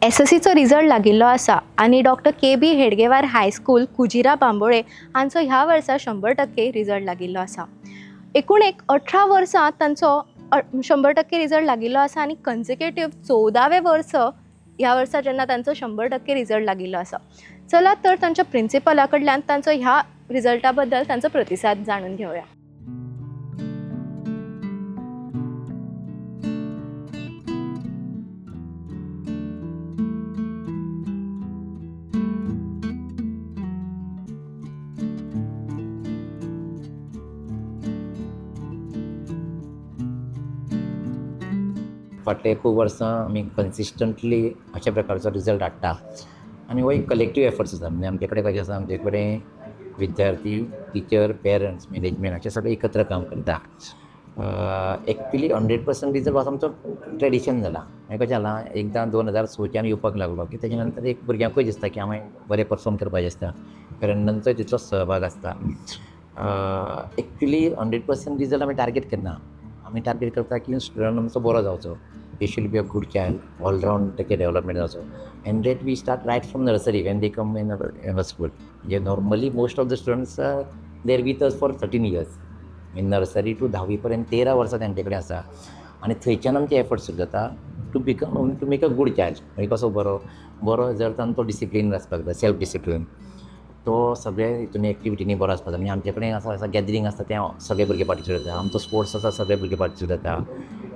SSCचो result लागिल्लो आसा आनी doctor K B. Hedgewar high school Kujira Bambolim हांचो ह्या वर्सा 100% रिजल्ट लागिल्लो आसा. एकूण 18 वर्सां तांचो 100% रिजल्ट लागिल्लो आसा आनी कन्सिक्युटीव 14वें वर्स ह्या वर्सा जेन्ना तांचो 100% रिजल्ट लागिल्लो आसा. चला तर तांच्या प्रिंसिपला कडल्यान तांचो ह्या रिजल्टा बद्दल तांचो प्रतिसाद जाणून घेवया. फाटले खूब वर्सां आमी कन्सिस्टंटली अशा प्रकारचो रिजल्ट हाडटा आनी हो एक कलेक्टीव एफर्ट्स आसा. म्हणजे आमचे कडेन कशें आसा, आमचे कडेन विद्यार्थी, टिचर, पेरंट्स, मॅनेजमेंट अशें सगळे एकत्र काम करता. एक्चुली 100% रिजल्ट हो आमचो ट्रेडिशन जाला. मागीर कशें जाला, एकदां 2006च्यान येवपाक लागलो की तेच्या नंतर एक भुरग्यांकूय दिसता की हांवें बरें परफॉर्म करपाचें आसता, पेरंटांचोय तितलो सहभाग आसता. एक्चुली 100% रिजल्ट आमी टार्गेट करना. आमी टार्गेट करता की स्टुडंट आमचो बरो जावचो. He should be a good child, all round तेचे डेव्हलपमेंट जावचो. And that we start right from nursery when they come in our school. Normally most of the students they're with us for 13 years. In nursery to 10वी पर्यंत 13 वर्सां तेंचे कडेन आसा आनी थंयच्यान आमचे एफर्ट्स सुरू जाता to make a good child. मागीर कसो बरो जर तांचो डिसिप्लीन आसपाक जाय, सेल्फ डिसिप्लीन तो सगळे हितून एक्टिविटीनी बरो आसपाक जाय. म्हणजे आमचे कडेन असं गॅदरींग आसता तें सगळे भुरगे पार्टिसिपेट जाता. आमचो स्पोर्ट्स आसा सगळे भुरगे पार्टिसिपेट जाता.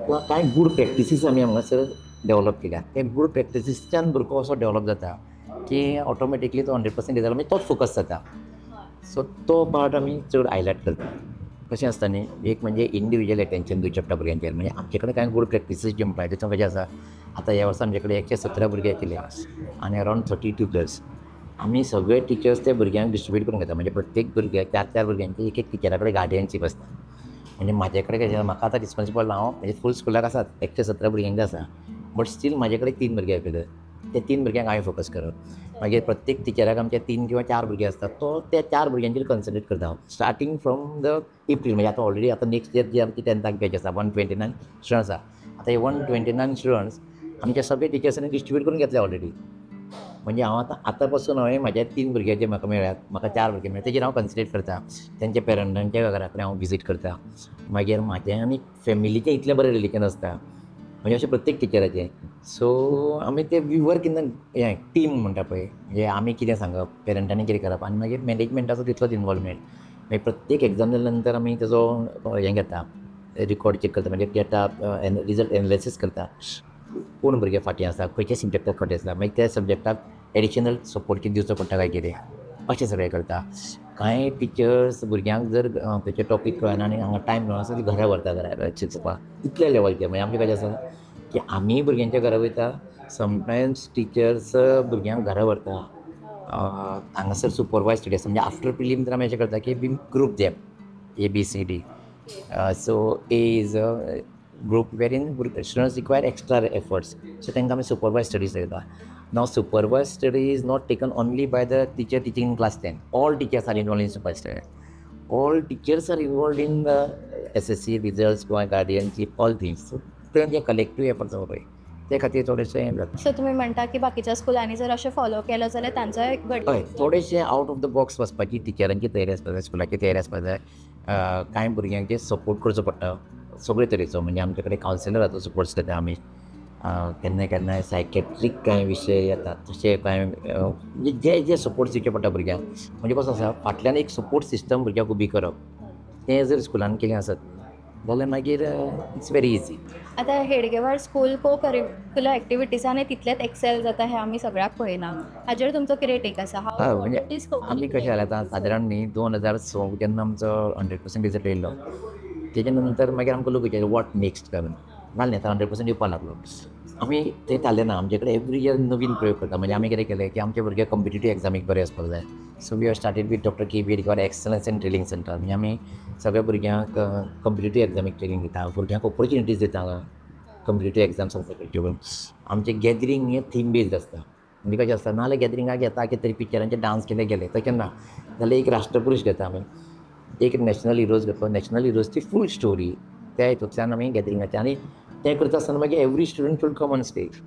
किंवा कांय गूड प्रॅक्टिसीस आमी हांगासर डेवलप केल्या. ते गूड प्रॅक्टिसीसच्यान भुरगो असो डेवलप जाता की ऑटोमॅटिकली तो 100% रिजल्ट म्हणजे तोच फोकस जाता. सो तो पार्ट आमी चड हायलायट करता. कशें आसता न्ही, एक म्हणजे इंडिविज्युअल एटेन्शन दिवचें पडटा भुरग्यांचेर. म्हणजे आमचे कडेन कांय गूड प्रॅक्टिसीस जे म्हणटा तेचो कशें आसा, आतां ह्या वर्सा आमचे कडेन 117 भुरगे येतले आनी अरावंड 32 प्लस. आमी सगळे टिचर्स ते भुरग्यांक डिस्ट्रिब्यूट करून घेता. म्हणजे प्रत्येक भुरग्याक 4-4 भुरग्यांची एक टिचरा कडेन गार्डियनशीप आसता. म्हणजे म्हाजे कडेन कशें, म्हाका आतां रिस्पॉन्सिबल हांव म्हणजे फूल स्कुलाक आसात 117 भुरग्यांक आसा, बट स्टील म्हाजे कडेन 3 भुरगे येतले. ते 3 भुरग्यांक हांवें फोकस करप. मागीर प्रत्येक टिचराक आमचे 3 किंवा 4 भुरगे आसतात, तो त्या 4 भुरग्यांचेर कॉन्सन्ट्रेट करता स्टार्टींग फ्रॉम द एप्रील. म्हणजे आतां ऑलरेडी आतां नेक्स्ट इयर जी आमची 10th बॅच आसा 129 स्टुडंट्स आसा. आतां हे 129 स्टुडंट्स आमच्या सगळे टिचर्सांनी डिस्ट्रिब्यूट करून घेतले ऑलरेडी. म्हणजे हांव आतां पासून हांवें म्हाज्या 3 भुरगे जे म्हाका मेळ्ळ्यात, म्हाका 4 भुरगे मेळ्ळे, तेजेर हांव कन्सन्ट्रेट करता. तेंच्या पेरंटांच्या घरा कडेन हांव विजीट करता. मागीर म्हाजें आनी फॅमिलीचें इतलें बरें रिलेशन आसता, म्हणजे अशें प्रत्येक टिचराचें. सो आमी ते वी वर्क इन हें टीम म्हणटा पळय, म्हणजे आमी कितें सांगप, पेरंटांनी कितें करप, आनी मागीर मॅनेजमेंटाचो तितलोच इनवॉल्वमेंट. मागीर प्रत्येक एग्जाम जाल्या नंतर आमी तेजो हें घेता, रिकॉर्ड चॅक करता. म्हणजे डेटा रिजल्ट एनालिसीस करता. कोण भुरगे फाटीं आसा, खंयच्या सब्जेक्टाक फाटीं आसा, मागीर त्या सब्जेक्टाक एडिशनल सपोर्ट कितें दिवचो पडटा काय कितें, अशें सगळें करता. कांय टिचर्स भुरग्यांक जर खंयचे टॉपीक कळना आनी हांगा टायम मेळना आसा, ती घरा व्हरता घरा चिंतपाक. इतल्या लेवलचेर म्हणजे आमचें कशें आसा की आमी भुरग्यांच्या घरा वयता, समटायम्स टिचर्स भुरग्यांक घरा व्हरता. हांगासर सुपरवायज स्टडी आसता. म्हणजे आफ्टर प्रिलीम तर आमी अशें करता की we group them ABCD. So A is a group wherein students require extra efforts. So तांकां आमी सुपरवायज स्टडीज करता. Now supervised study is not taken only by the teacher teaching in class 10. All teachers are involved in supervised study. All teachers are involved in the SSC results, guardianship, all things. So ते collective efforts आसा पळय, ते खातीर थोडेशें हें जाता. सो तुम्ही म्हणटा की बाकीच्या स्कुलांनी जर अशें फॉलो केलं जाल्यार तांचोय हय, थोडेशें आउट ऑफ द बॉक्स वचपाची टिचरांची तयारी आसपाक जाय, स्कुलाची तयारी आसपाक जाय. कांय भुरग्यांचेर सपोर्ट करचो पडटा सगळे तरेचो. म्हणजे आमचे कडेन कावन्सिलराचो सपोर्ट करता आमी. केन्नाय केन्नाय सायकॅट्रीक कांय विशय येतात, तशे कांय म्हणजे जे सपोर्ट दिवचे पडटा भुरग्यांक. म्हणजे कसो आसा, फाटल्यान एक सपोर्ट सिस्टम भुरग्यांक उबी करप, तें जर स्कुलान केलें आसत जाल्यार मागीर इट्स व्हेरी इजी. आतां हेडगेवार स्कूल को करिक्युलर एक्टिविटीजांनी तितलेंच एक्सेल जाता हें आमी सगळ्याक पळयना. हाजेर तुमचो कितें टेक आसा? म्हणजे आमी कशें जालें आतां सादारण न्ही 2006 जेन्ना आमचो 100% रिजल्ट येयल्लो, तेजे नंतर मागीर आमकां लोक विचारले वॉट नेक्स्ट करून. नाजालें आतां 100% येवपा लागलो. आमी तें जालें ना. आमचे कडेन एवरी इयर नवीन प्रयोग करता. म्हणजे आमी कितें केलें की आमचे भुरगे कॉम्पिटिटीव एग्जामीक बरे आसपाक जाय. So we have started with doctor K B. Hedgewar excellence and training centre. म्हणजे आमी सगळ्या भुरग्यांक कॉम्पिटिटीव एग्जामीक ट्रेनिंग दिता, भुरग्यांक ऑपॉर्च्युनिटीज दिता कॉम्पिटिटीव एग्जाम्स ऑपॉर्च्युनिटी. आमचे गॅदरींग हें थीम बेज्ड आसता. म्हणजे कशें आसता, नाजाल्यार गॅदरिंगाक येता कितें तरी पिक्चरांचे डान्स केले गेले, तशें ना. जाल्यार एक राष्ट्रपुरूश घेता आमी, एक नॅशनल हिरोज घेतलो, नॅशनल हिरोजची फूल स्टोरी त्या हितूंतल्यान आमी गॅदरिंगाची. आनी तें करता आसतना मागीर every student should come on stage.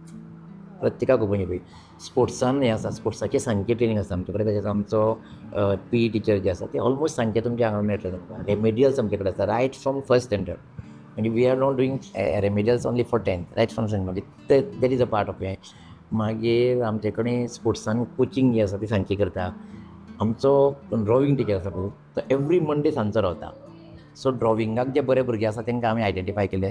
प्रत्येकाक खबर पळय स्पोर्ट्सान हें आसा स्पोर्ट्साचें सांजचें ट्रेनींग आसा आमचे कडेन तशेंच आमचो पी टिचर जे आसा ते ऑलमोस्ट सांजचे तुमच्या हांगा मेळटले तुमकां रेमेडियल्स आमचे कडेन आसा रायट फ्रॉम फर्स्ट स्टँडर्ड म्हणजे we are not doing remedials only for 10th right from standard म्हणजे that is a part of हें मागीर आमचे कडेन स्पोर्ट्सान कोचिंग जी आसा ती सांजची करता आमचो ड्रॉइंग टिचर आसा पळय तो एवरी मंडे सांजचो रावता सो ड्रॉइंगाक जे बरे भुरगे आसा तांकां आमी आयडेंटिफाय केले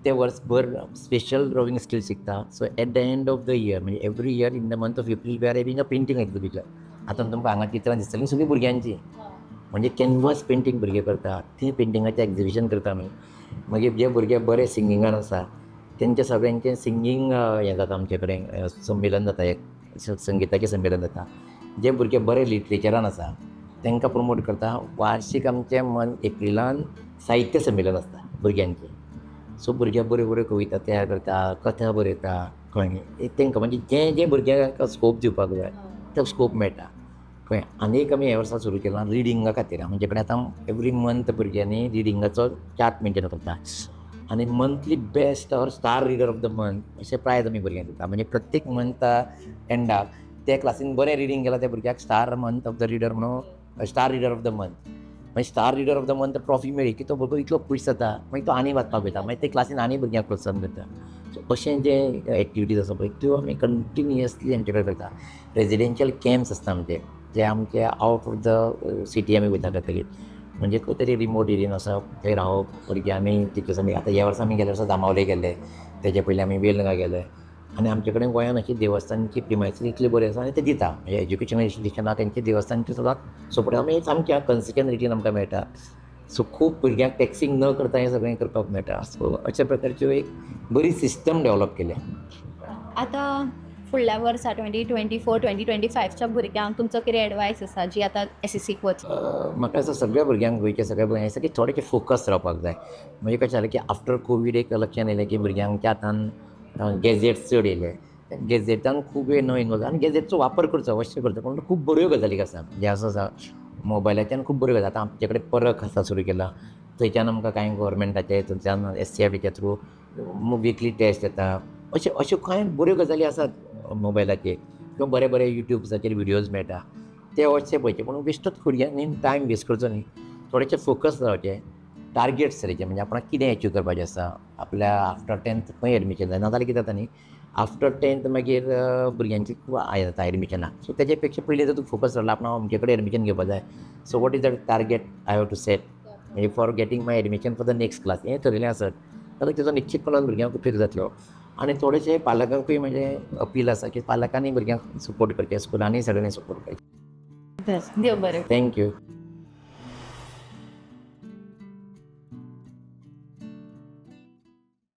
ते वर्सभर स्पेशल ड्रॉइंग स्किल शिकता so at the end of the year म्हणजे every year in the month of April we are having a painting exhibition आतां तुमकां हांगा चित्रां दिसतलीं सगळीं भुरग्यांची म्हणजे कॅनवास पेंटींग भुरगे करता ती पेंटिंगाचें एक्झिबिशन करता आमी मागीर जे भुरगे बरे सिंगिंगान आसा तेंचे सगळ्यांचें सिंगींग हें जाता आमचे कडेन संमेलन जाता एक संगिताचें संमेलन जाता जे भुरगे बरे लिटरेचरान आसा तांकां प्रमोट करता वार्षिक आमचें एप्रिलान साहित्य संमेलन आसता भुरग्यांचें सो भुरगे बऱ्यो बऱ्यो कविता तयार करता कथा बरयता कळ्ळें तांकां म्हणजे जे जे भुरग्यांक स्कोप दिवपाक जाय तो स्कोप मेळटा कळ्ळें आनी एक आमी ह्या वर्सा सुरू केलां रिडिंगा खातीर म्हणजे कडेन आतां एवरी मंथ भुरग्यांनी रिडिंगाचो चार्ट मेंटेन करता आनी monthly best or star reader of the month अशें प्रायज आमी भुरग्यांक दिता म्हणजे प्रत्येक मंथा एंडाक त्या क्लासीन बरें रिडींग केलां त्या भुरग्याक star month of the reader म्हणून star reader of the month मागीर star reader of the month trophy मेळ्ळी की तो भुरगो इतलो खूश जाता मागीर तो आनी वाचपाक वयता मागीर ते क्लासीन आनी भुरग्यांक प्रोत्साहन करता सो अशें जे एक्टिविटीज आसा पळय त्यो आमी कंटिन्युअसली आमचे कडेन करता रेजिडेंशियल कॅम्प्स आसता आमचे जे आमचे आवट ऑफ द सिटी आमी वयता खातीर म्हणजे खंय तरी रिमोट एरियेन आसा थंय रावप भुरगे आमी टिचर्सांनी आतां ह्या वर्सा आमी गेले वर्सा जांबावले गेले तेजे पयलीं आमी वेलंगा गेले आनी आमचे कडेन गोंयांत अशी देवस्थानांची प्रिमायसीस इतली बरी आसा आनी ते दिता म्हणजे एज्युकेशनल इंस्टिट्युशनां तेंचे देवस्थानचे सदांच सपोर्ट आमी सामक्या कन्सिस्टंट रितीन आमकां मेळटा सो खूब भुरग्यांक टॅक्सींग न करता हें सगळें करपाक मेळटा सो अशा प्रकारच्यो एक बरी सिस्टम डेवलप केल्या आतां फुडल्या वर्सा 2024-2025च्या भुरग्यांक तुमचो कितें एडवायस आसा जी आतां SSCक वच म्हाका असं सगळ्या भुरग्यांक गोंयच्या सगळ्या भुरग्यांक आसा की थोडेशें फोकस रावपाक जाय म्हणजे कशें जालें की आफ्टर कोवीड एक लक्षान येयलें की भुरग्यांच्या हातान गॅजेट्स चड येयले गॅजेटान खूब वेळ न इनवॉल्व आनी गॅजेटचो वापर करचो अवश्य करचो पूण खूब बऱ्यो गजाली आसा जे आसा मोबायलाच्यान खूब बऱ्यो गजाली आतां आमचे कडेन परख आसा सुरू केला थंयच्यान आमकां कांय गव्हर्मेंटाचे थंयच्यान SCRTच्या थ्रू विकली टेस्ट येता अश्यो कांय बऱ्यो गजाली आसात मोबायलाचेर किंवा बरे बरे युट्यूब्साचेर विडियोज मेळटा ते अशें पळयचे पूण बेश्टोच भुरग्यांनी टायम वेस्ट करचो न्ही थोडेशें फोकस रावचें टार्गेट्स तरेचे म्हणजे आपणाक कितें एचीव करपाचें आसा आपल्या आफ्टर 10th खंय एडमिशन जाय नाजाल्यार कितें जाता न्ही आफ्टर 10th मागीर भुरग्यांची खूब जाता एडमिशनाक सो तेजे पेक्षा पयलीं जर तूं फोकस रावला आपणा अमके कडेन एडमिशन घेवपाक जाय so what is the target I have to set म्हणजे for getting my admission for the next class हें ठरयलें आसत जाल्यार तेजो निश्चितपणान भुरग्यांक उपयोग जातलो आनी थोडेशे पालकांकूय म्हणजे अपील आसा की पालकांनी भुरग्यांक सपोर्ट करचें स्कुलांनी सगळ्यांनी सपोर्ट करचें देव बरें थँक्यू